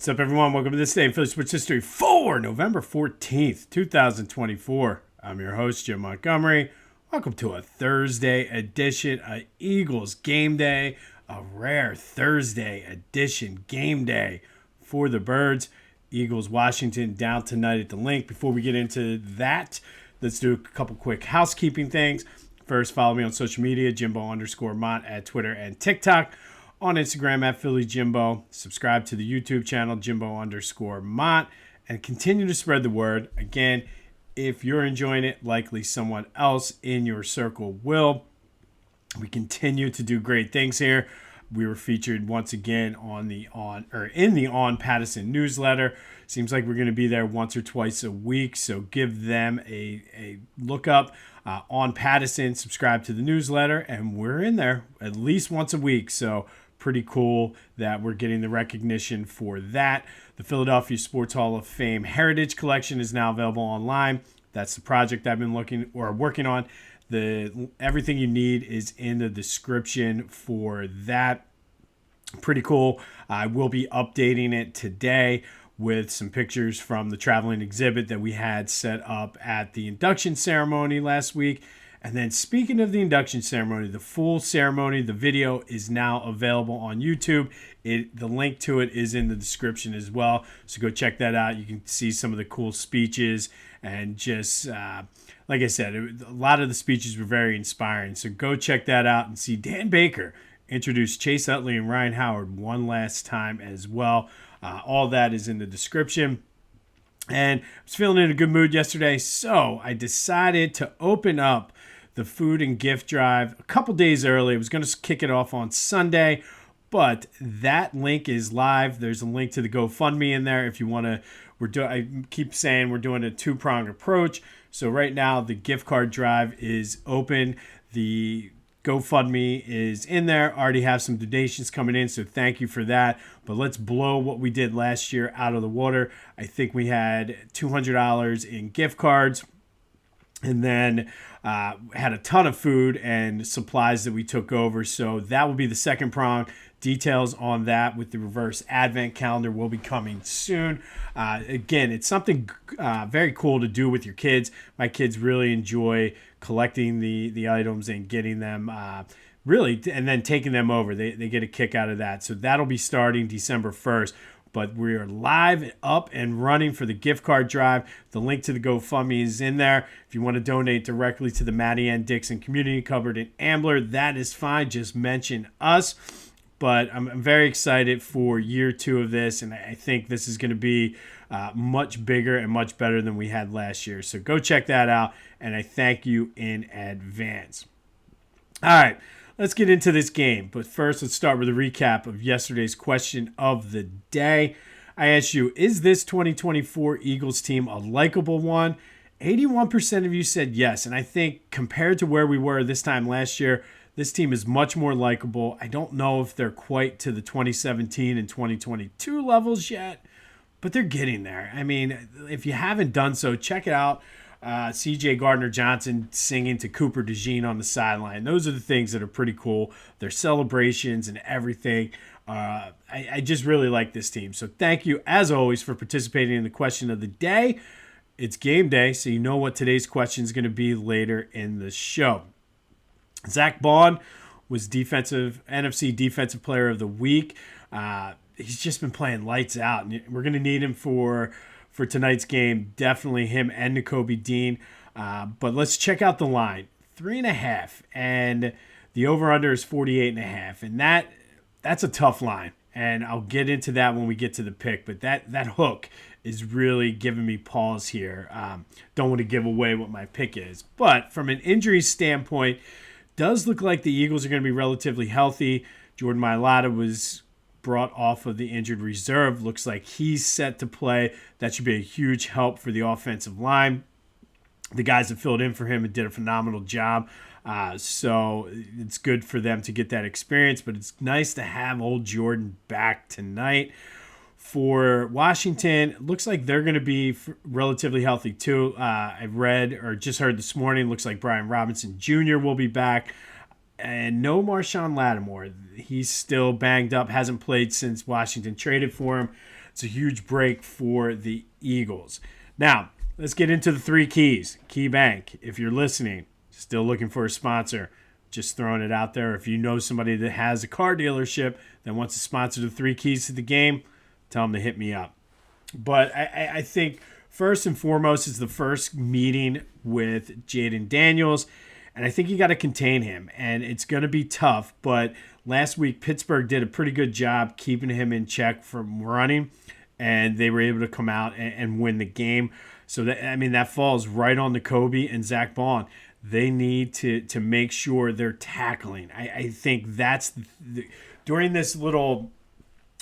What's up, everyone? Welcome to this day in Philly Sports History for November 14th, 2024. I'm your host, Jim Montgomery. Welcome to a Thursday edition of Eagles Game Day, a rare Thursday edition game day for the Birds. Eagles Washington down tonight at the Linc. Before we get into that, let's do a couple quick housekeeping things. First, follow me on social media, Jimbo_Mont at Twitter and TikTok. On Instagram at Philly Jimbo. Subscribe to the YouTube channel, Jimbo_Mont, and continue to spread the word. Again, if you're enjoying it, likely someone else in your circle will. We continue to do great things here. We were featured once again in the On Pattison newsletter. Seems like we're going to be there once or twice a week, so give them a look up on Pattison. Subscribe to the newsletter, and we're in there at least once a week. So pretty cool that we're getting the recognition for that. The Philadelphia Sports Hall of Fame Heritage Collection is now available online. That's the project I've been working on. Everything you need is in the description for that. Pretty cool. I will be updating it today with some pictures from the traveling exhibit that we had set up at the induction ceremony last week. And then speaking of the induction ceremony, the full ceremony, the video is now available on YouTube. The link to it is in the description as well. So go check that out. You can see some of the cool speeches and just, like I said, a lot of the speeches were very inspiring. So go check that out and see Dan Baker introduce Chase Utley and Ryan Howard one last time as well. All that is in the description. And I was feeling in a good mood yesterday, so I decided to open up the food and gift drive a couple days early. I was going to kick it off on Sunday, but that link is live. There's a link to the GoFundMe in there if you want to. I keep saying we're doing a two-pronged approach. So right now the gift card drive is open. The GoFundMe is in there. Already have some donations coming in, so thank you for that. But let's blow what we did last year out of the water. I think we had $200 in gift cards, and then had a ton of food and supplies that we took over. So that will be the second prong. Details on that with the reverse advent calendar will be coming soon. Again, it's something very cool to do with your kids. My kids really enjoy collecting the items and getting them and then taking them over. They get a kick out of that. So that'll be starting December 1st. But we are live, up, and running for the gift card drive. The link to the GoFundMe is in there. If you want to donate directly to the Maddie Ann Dixon Community Cupboard in Ambler, that is fine. Just mention us. But I'm very excited for year 2 of this, and I think this is going to be much bigger and much better than we had last year. So go check that out, and I thank you in advance. All right. Let's get into this game, but first let's start with a recap of yesterday's question of the day. I asked you, is this 2024 Eagles team a likable one? 81% of you said yes, and I think compared to where we were this time last year, this team is much more likable. I don't know if they're quite to the 2017 and 2022 levels yet, but they're getting there. I mean, if you haven't done so, check it out. C.J. Gardner-Johnson singing to Cooper DeJean on the sideline. Those are the things that are pretty cool. Their celebrations and everything. I just really like this team. So thank you, as always, for participating in the question of the day. It's game day, so you know what today's question is going to be later in the show. Zach Bond was NFC Defensive Player of the Week. He's just been playing lights out, and we're going to need him for tonight's game. Definitely him and Nakobe Dean. But let's check out the line. 3.5, and the over-under is 48.5, and that's a tough line. And I'll get into that when we get to the pick, but that hook is really giving me pause here. Don't want to give away what my pick is. But from an injury standpoint, does look like the Eagles are going to be relatively healthy. Jordan Mailata was brought off of the injured reserve. Looks like he's set to play. That should be a huge help for the offensive line. The guys that filled in for him did a phenomenal job. So it's good for them to get that experience, but it's nice to have old Jordan back tonight. For Washington, it looks like they're going to be relatively healthy too. I've read or just heard this morning, looks like Brian Robinson Jr. will be back. And no Marshawn Lattimore. He's still banged up, hasn't played since Washington traded for him. It's a huge break for the Eagles. Now, let's get into the three keys. Key Bank, if you're listening, still looking for a sponsor, just throwing it out there. If you know somebody that has a car dealership that wants to sponsor the three keys to the game, tell them to hit me up. But I think first and foremost is the first meeting with Jaden Daniels. And I think you got to contain him. And it's going to be tough. But last week, Pittsburgh did a pretty good job keeping him in check from running. And they were able to come out and win the game. So, that falls right on the Kobe and Zach Bond. They need to make sure they're tackling. I think that's during this little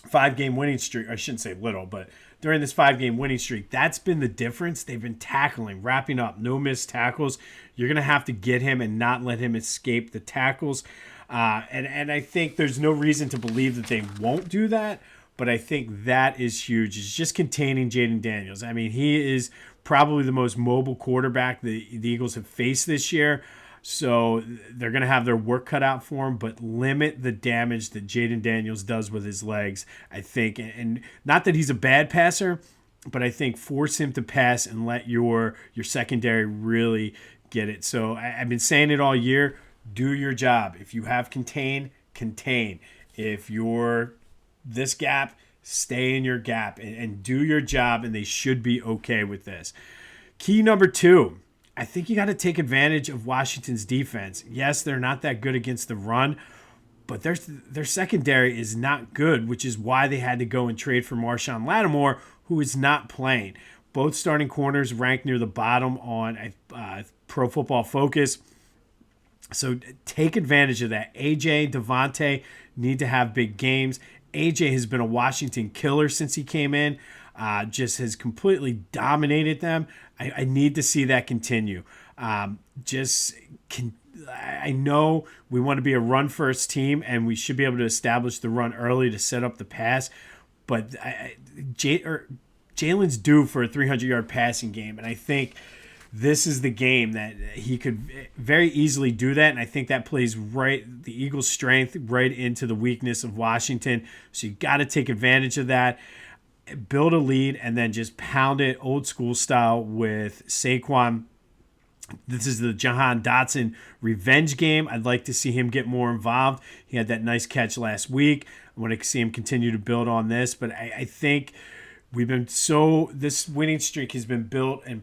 5-game winning streak. I shouldn't say little, but during this 5-game winning streak, that's been the difference. They've been tackling, wrapping up, no missed tackles. You're going to have to get him and not let him escape the tackles. And I think there's no reason to believe that they won't do that. But I think that is huge. It's just containing Jaden Daniels. He is probably the most mobile quarterback the Eagles have faced this year. So they're going to have their work cut out for him, but limit the damage that Jaden Daniels does with his legs, I think. And not that he's a bad passer, but I think force him to pass and let your secondary really get it. So I've been saying it all year. Do your job. If you have contain. If you're this gap, stay in your gap and do your job, and they should be okay with this. Key number 2, I think you got to take advantage of Washington's defense. Yes, they're not that good against the run, but their secondary is not good, which is why they had to go and trade for Marshawn Lattimore, who is not playing. Both starting corners ranked near the bottom on Pro Football Focus. So take advantage of that. AJ, Devontae need to have big games. AJ has been a Washington killer since he came in, just has completely dominated them. I need to see that continue. I know we want to be a run-first team, and we should be able to establish the run early to set up the pass, but Jalen's due for a 300-yard passing game, and I think this is the game that he could very easily do that. And I think that plays the Eagles' strength right into the weakness of Washington. So you got to take advantage of that, build a lead, and then just pound it old school style with Saquon. This is the Jahan Dotson revenge game. I'd like to see him get more involved. He had that nice catch last week. I want to see him continue to build on this. But I think this winning streak has been built and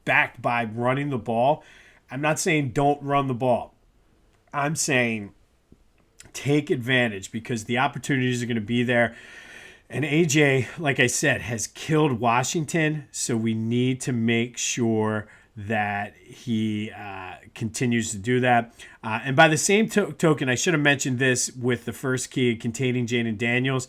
backed by running the ball. I'm not saying don't run the ball. I'm saying take advantage because the opportunities are going to be there. And AJ, like I said, has killed Washington, so we need to make sure that he continues to do that. And by the same token, I should have mentioned this with the first key containing Jaden Daniels.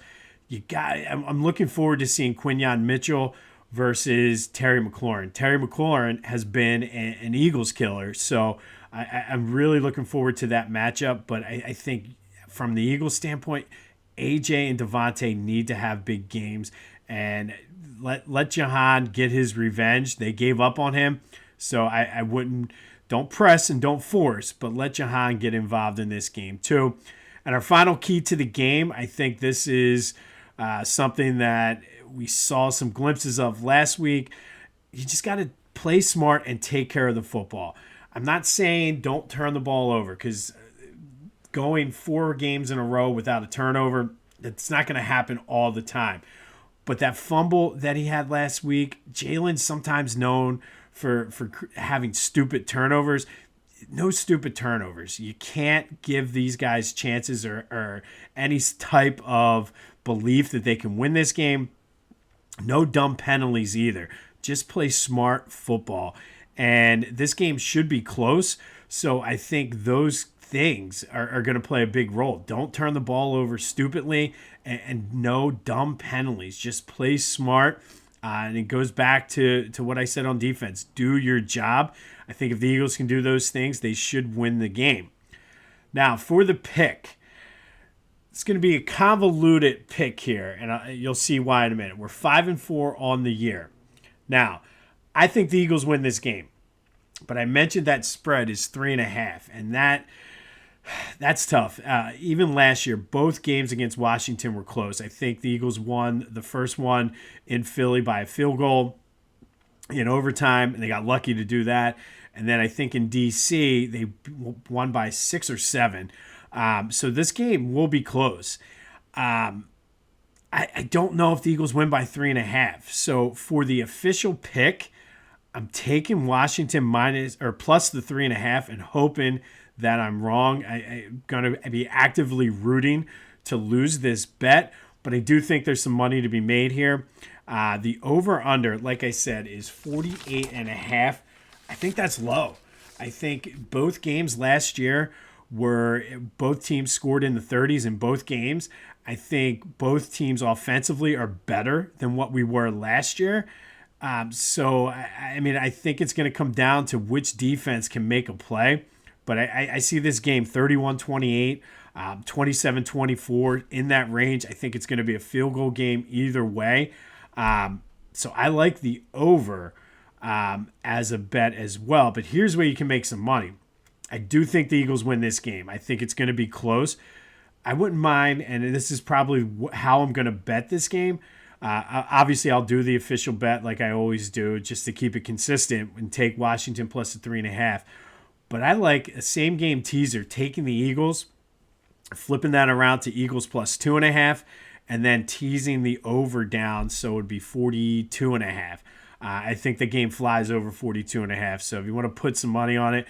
I'm looking forward to seeing Quinyon Mitchell versus Terry McLaurin. Terry McLaurin has been an Eagles killer, so I'm really looking forward to that matchup. But I think from the Eagles standpoint, AJ and Devontae need to have big games and let Jahan get his revenge. They gave up on him, so I don't press and don't force, but let Jahan get involved in this game too. And our final key to the game, I think this is something that we saw some glimpses of last week. You just got to play smart and take care of the football. I'm not saying don't turn the ball over because going 4 games in a row without a turnover, it's not going to happen all the time. But that fumble that he had last week, Jalen's sometimes known for having stupid turnovers. No stupid turnovers. You can't give these guys chances or any type of belief that they can win this game. No dumb penalties either. Just play smart football. And this game should be close. So I think those things are going to play a big role. Don't turn the ball over stupidly and no dumb penalties. Just play smart. And it goes back to what I said on defense. Do your job. I think if the Eagles can do those things, they should win the game. Now, for the pick, it's going to be a convoluted pick here, and you'll see why in a minute. We're 5-4 on the year. Now, I think the Eagles win this game, but I mentioned that spread is 3.5, and That's tough. Even last year, both games against Washington were close. I think the Eagles won the first one in Philly by a field goal in overtime, and they got lucky to do that. And then I think in D.C., they won by 6 or 7. So this game will be close. I don't know if the Eagles win by 3.5. So for the official pick, I'm taking Washington minus or plus the 3.5 and hoping that I'm wrong. I'm going to be actively rooting to lose this bet, but I do think there's some money to be made here. The over-under, like I said, is 48.5. I think that's low. I think both games last year were both teams scored in the 30s in both games. I think both teams offensively are better than what we were last year. So, I mean, I think it's going to come down to which defense can make a play. But I see this game 31-28, 27-24 in that range. I think it's going to be a field goal game either way. So I like the over as a bet as well. But here's where you can make some money. I do think the Eagles win this game. I think it's going to be close. I wouldn't mind, and this is probably how I'm going to bet this game. Obviously, I'll do the official bet like I always do, just to keep it consistent and take Washington plus the 3.5. But I like a same game teaser, taking the Eagles, flipping that around to Eagles plus 2.5, and then teasing the over down, so it would be 42.5. I think the game flies over 42.5. So if you want to put some money on it,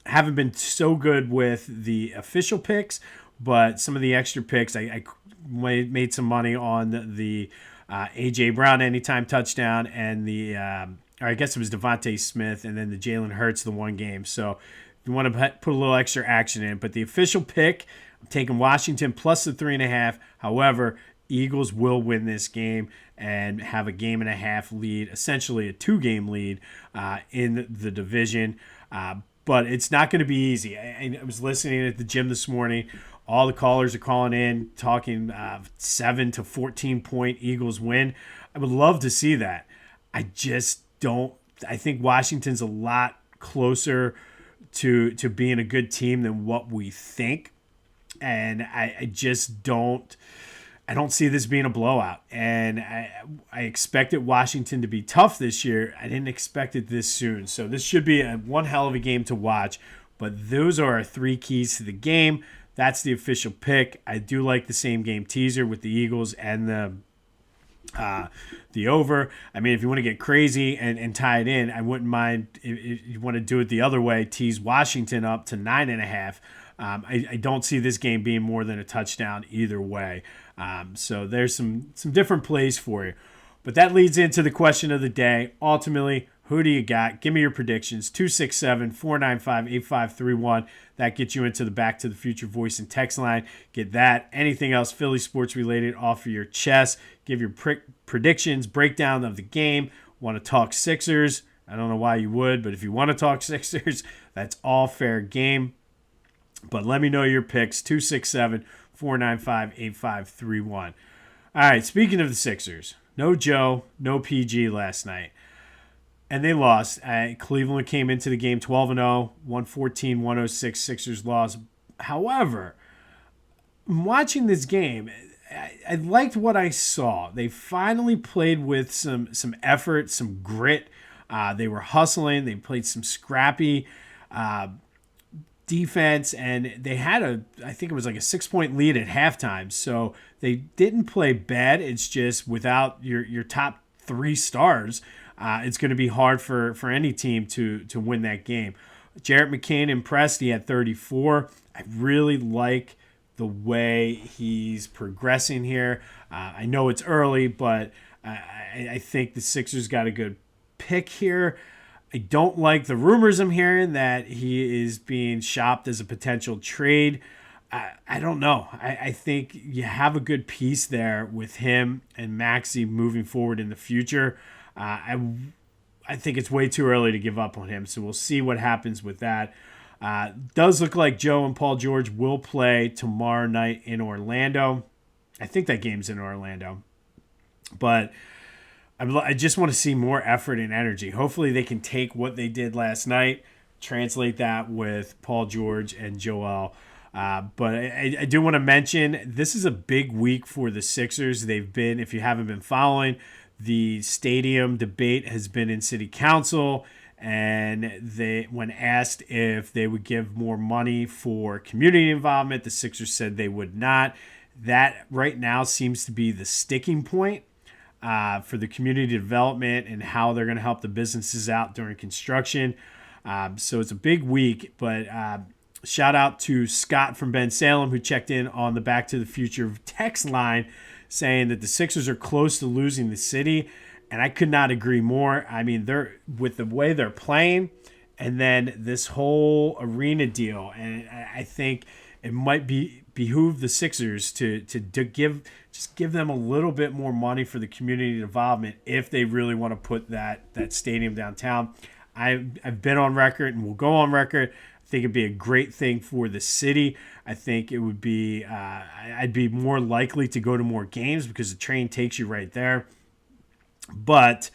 haven't been so good with the official picks, but some of the extra picks, I made some money on the A.J. Brown anytime touchdown and the, or I guess it was Devontae Smith, and then the Jalen Hurts the one game. So if you want to put a little extra action in, but the official pick, I'm taking Washington plus the 3.5. However, Eagles will win this game and have a 1.5 game lead, essentially a 2-game lead in the division. But it's not going to be easy. I was listening at the gym this morning. All the callers are calling in, talking 7 to 14 point Eagles win. I would love to see that. I just don't. I think Washington's a lot closer to being a good team than what we think. And I just don't. I don't see this being a blowout. And I expected Washington to be tough this year. I didn't expect it this soon. So this should be one hell of a game to watch. But those are our 3 keys to the game. That's the official pick. I do like the same game teaser with the Eagles and the over. I mean, if you want to get crazy and tie it in, I wouldn't mind if you want to do it the other way, tease Washington up to 9.5. I don't see this game being more than a touchdown either way. So there's some different plays for you. But that leads into the question of the day. Ultimately, who do you got? Give me your predictions. 267-495-8531. That gets you into the Back to the Future voice and text line. Get that. Anything else Philly sports related off of your chest. Give your predictions, breakdown of the game. Want to talk Sixers? I don't know why you would, but if you want to talk Sixers, that's all fair game. But let me know your picks. 267-495-8531. All right, speaking of the Sixers, no Joe, no PG last night. And they lost. Cleveland came into the game 12-0, 114-106. Sixers lost. However, watching this game, I liked what I saw. They finally played with some effort, some grit. They were hustling. They played some scrappy defense, and they had I think it was like a 6-point lead at halftime. So they didn't play bad. It's just without your top 3 stars, it's going to be hard for any team to win that game. Jarrett McCain impressed. He had 34. I really like the way he's progressing here. I know it's early, but I think the Sixers got a good pick here. I don't like the rumors I'm hearing that he is being shopped as a potential trade. I don't know. I think you have a good piece there with him and Maxey moving forward in the future. I think it's way too early to give up on him, so we'll see what happens with that. Does look like Joe and Paul George will play tomorrow night in Orlando. I think that game's in Orlando. But I just want to see more effort and energy. Hopefully they can take what they did last night, translate that with Paul George and Joel. But I do want to mention this is a big week for the Sixers. They've been, if you haven't been following, the stadium debate has been in city council, and when asked if they would give more money for community involvement, the Sixers said they would not. That right now seems to be the sticking point for the community development and how they're going to help the businesses out during construction. So it's a big week, but shout out to Scott from Ben Salem, who checked in on the Back to the Future text line saying that the Sixers are close to losing the city, and I could not agree more. I mean, they're with the way they're playing, and then this whole arena deal, and I think it might behoove the Sixers to give them a little bit more money for the community involvement if they really want to put that stadium downtown. I've been on record and will go on record. I think it'd be a great thing for the city. I think it would be, I'd be more likely to go to more games because the train takes you right there. But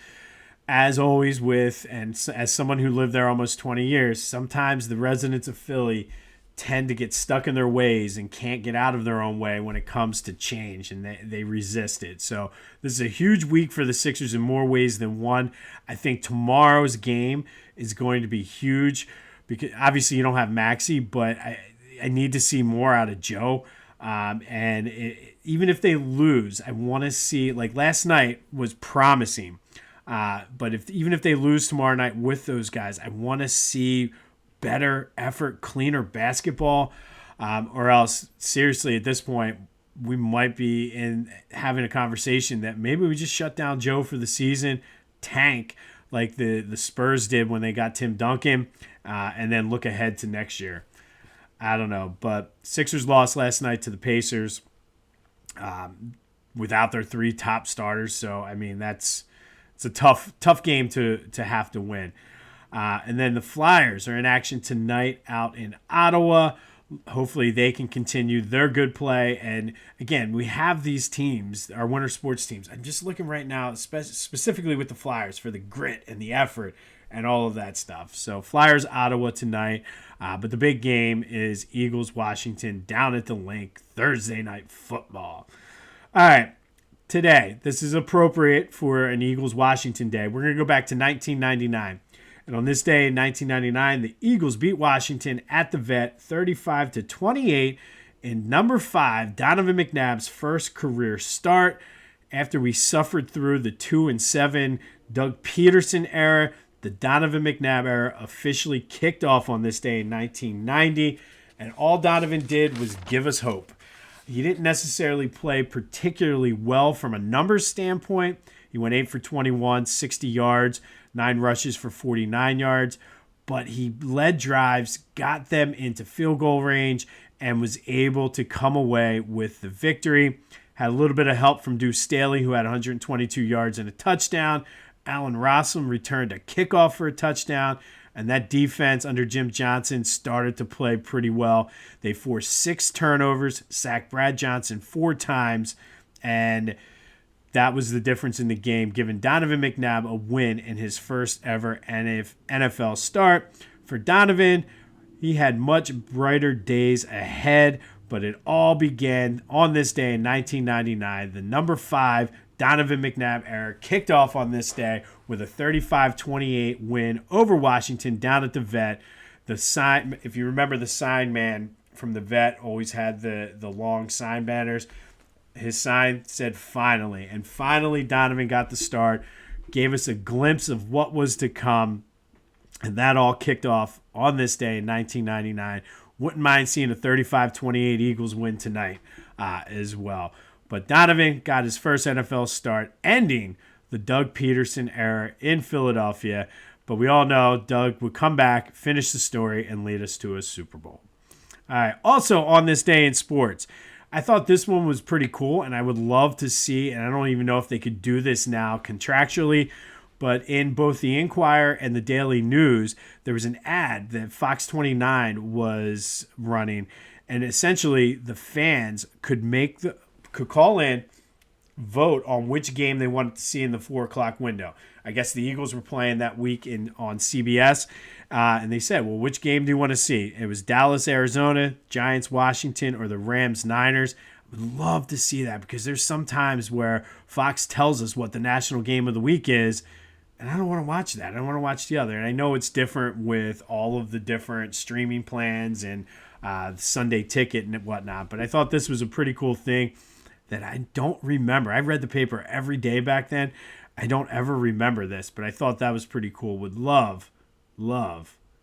as always as someone who lived there almost 20 years, sometimes the residents of Philly tend to get stuck in their ways and can't get out of their own way when it comes to change, and they resist it. So this is a huge week for the Sixers in more ways than one. I think tomorrow's game is going to be huge because obviously you don't have Maxey, but I need to see more out of Joe. Even if they lose, I want to see, like last night was promising. But even if they lose tomorrow night with those guys, I want to see better effort, cleaner basketball, or else seriously at this point we might be having a conversation that maybe we just shut down Joe for the season, tank like the Spurs did when they got Tim Duncan, and then look ahead to next year. I don't know, but Sixers lost last night to the Pacers without their three top starters. So I mean it's a tough game to have to win. And then the Flyers are in action tonight out in Ottawa. Hopefully they can continue their good play. And again, we have these teams, our winter sports teams. I'm just looking right now, specifically with the Flyers, for the grit and the effort and all of that stuff. So Flyers, Ottawa tonight. But the big game is Eagles-Washington down at the Linc, Thursday night football. All right, today, this is appropriate for an Eagles-Washington day. We're going to go back to 1999. And on this day in 1999, the Eagles beat Washington at the Vet 35-28 in number 5, Donovan McNabb's first career start. After we suffered through the 2-7 Doug Peterson era, the Donovan McNabb era officially kicked off on this day in 1990. And all Donovan did was give us hope. He didn't necessarily play particularly well from a numbers standpoint. He went 8 for 21, 60 yards, 9 rushes for 49 yards, but he led drives, got them into field goal range, and was able to come away with the victory. Had a little bit of help from Deuce Staley, who had 122 yards and a touchdown. Allen Rossum returned a kickoff for a touchdown, and that defense under Jim Johnson started to play pretty well. They forced 6 turnovers, sacked Brad Johnson 4 times, and that was the difference in the game, giving Donovan McNabb a win in his first ever NFL start. For Donovan, he had much brighter days ahead, but it all began on this day in 1999. The number 5 Donovan McNabb era kicked off on this day with a 35-28 win over Washington down at the Vet. The sign, if you remember, the sign man from the Vet always had the long sign banners. His sign said finally, and finally Donovan got the start, gave us a glimpse of what was to come, and that all kicked off on this day in 1999. Wouldn't mind seeing a 35-28 Eagles win tonight as well. But Donovan got his first NFL start, ending the Doug Peterson era in Philadelphia. But we all know Doug would come back, finish the story, and lead us to a Super Bowl. All right, also on this day in sports, I thought this one was pretty cool, and I would love to see, and I don't even know if they could do this now contractually, but in both the Inquirer and the Daily News, there was an ad that Fox 29 was running, and essentially the fans could call in, vote on which game they wanted to see in the 4 o'clock window. I guess the Eagles were playing that week on CBS. And they said, well, which game do you want to see? It was Dallas, Arizona, Giants, Washington, or the Rams, Niners. I would love to see that because there's some times where Fox tells us what the national game of the week is, and I don't want to watch that. I don't want to watch the other. And I know it's different with all of the different streaming plans and Sunday Ticket and whatnot, but I thought this was a pretty cool thing that I don't remember. I read the paper every day back then. I don't ever remember this, but I thought that was pretty cool. Would love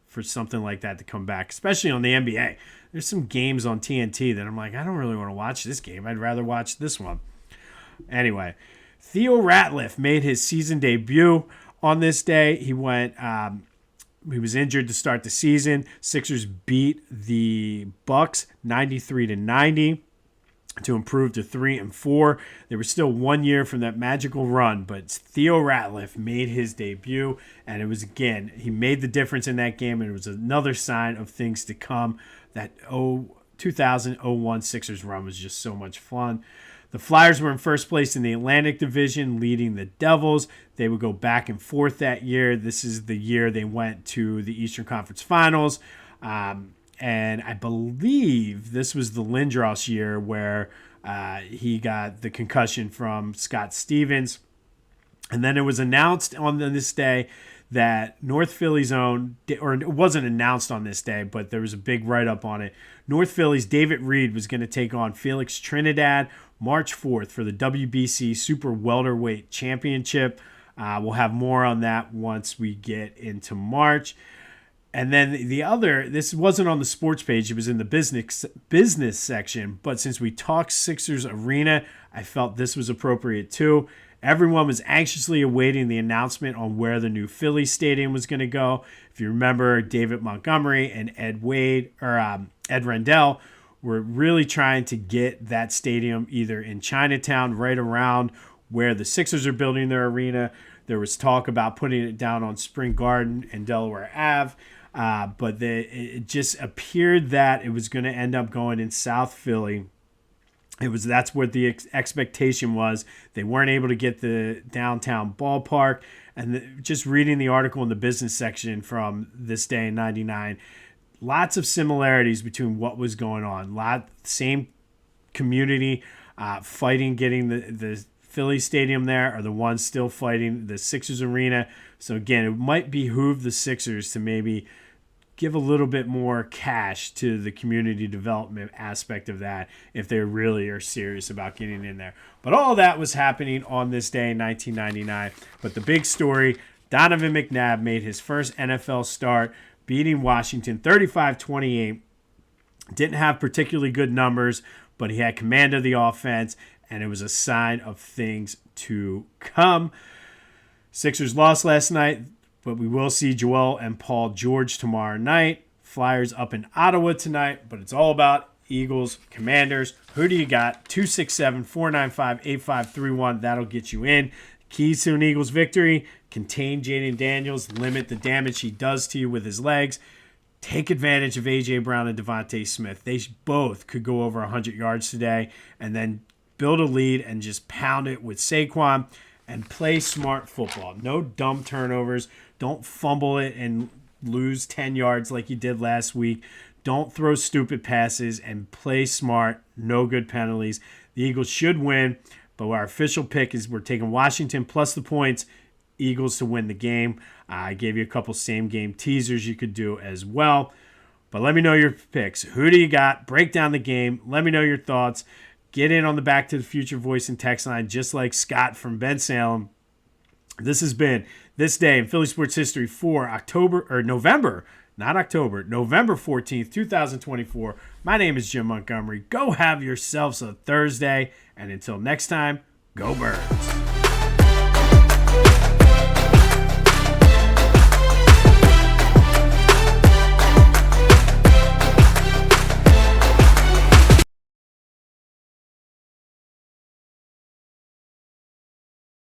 for something like that to come back, especially on the NBA. There's some games on TNT that I'm like, I don't really want to watch this game. I'd rather watch this one. Anyway, Theo Ratliff made his season debut on this day. He was injured to start the season. Sixers beat the Bucks 93-90 to improve to 3-4. There was still 1 year from that magical run, but Theo Ratliff made his debut, and it was, again, he made the difference in that game, and it was another sign of things to come. That 2001 Sixers run was just so much fun. The Flyers were in first place in the Atlantic Division, leading the Devils. They would go back and forth that year. This is the year they went to the Eastern Conference Finals. And I believe this was the Lindros year where he got the concussion from Scott Stevens. And then it was announced on this day that North Philly's own, or it wasn't announced on this day, but there was a big write-up on it. North Philly's David Reed was going to take on Felix Trinidad March 4th for the WBC Super Welterweight Championship. We'll have more on that once we get into March. And then the other, this wasn't on the sports page, it was in the business section, but since we talked Sixers Arena, I felt this was appropriate too. Everyone was anxiously awaiting the announcement on where the new Phillies stadium was going to go. If you remember, David Montgomery and Ed Rendell were really trying to get that stadium either in Chinatown, right around where the Sixers are building their arena. There was talk about putting it down on Spring Garden and Delaware Ave. But it just appeared that it was going to end up going in South Philly. That's what the expectation was. They weren't able to get the downtown ballpark. And just reading the article in the business section from this day in 99, lots of similarities between what was going on. Same community fighting getting the Philly Stadium there are the ones still fighting the Sixers Arena. So again, it might behoove the Sixers to maybe give a little bit more cash to the community development aspect of that if they really are serious about getting in there. But all that was happening on this day in 1999. But the big story, Donovan McNabb made his first NFL start, beating Washington 35-28. Didn't have particularly good numbers, but he had command of the offense, and it was a sign of things to come. Sixers lost last night, but we will see Joel and Paul George tomorrow night. Flyers up in Ottawa tonight, but it's all about Eagles, Commanders. Who do you got? 267-495-8531. That'll get you in. Keys to an Eagles victory: contain Jaden Daniels, limit the damage he does to you with his legs. Take advantage of A.J. Brown and Devontae Smith. They both could go over 100 yards today, and then build a lead and just pound it with Saquon and play smart football. No dumb turnovers. Don't fumble it and lose 10 yards like you did last week. Don't throw stupid passes and play smart. No good penalties. The Eagles should win, but our official pick is we're taking Washington plus the points, Eagles to win the game. I gave you a couple same game teasers you could do as well. But let me know your picks. Who do you got? Break down the game. Let me know your thoughts. Get in on the Back to the Future voice and text line, just like Scott from Ben Salem. This has been This Day in Philly Sports History for November 14th, 2024. My name is Jim Montgomery. Go have yourselves a Thursday, and until next time, go Birds.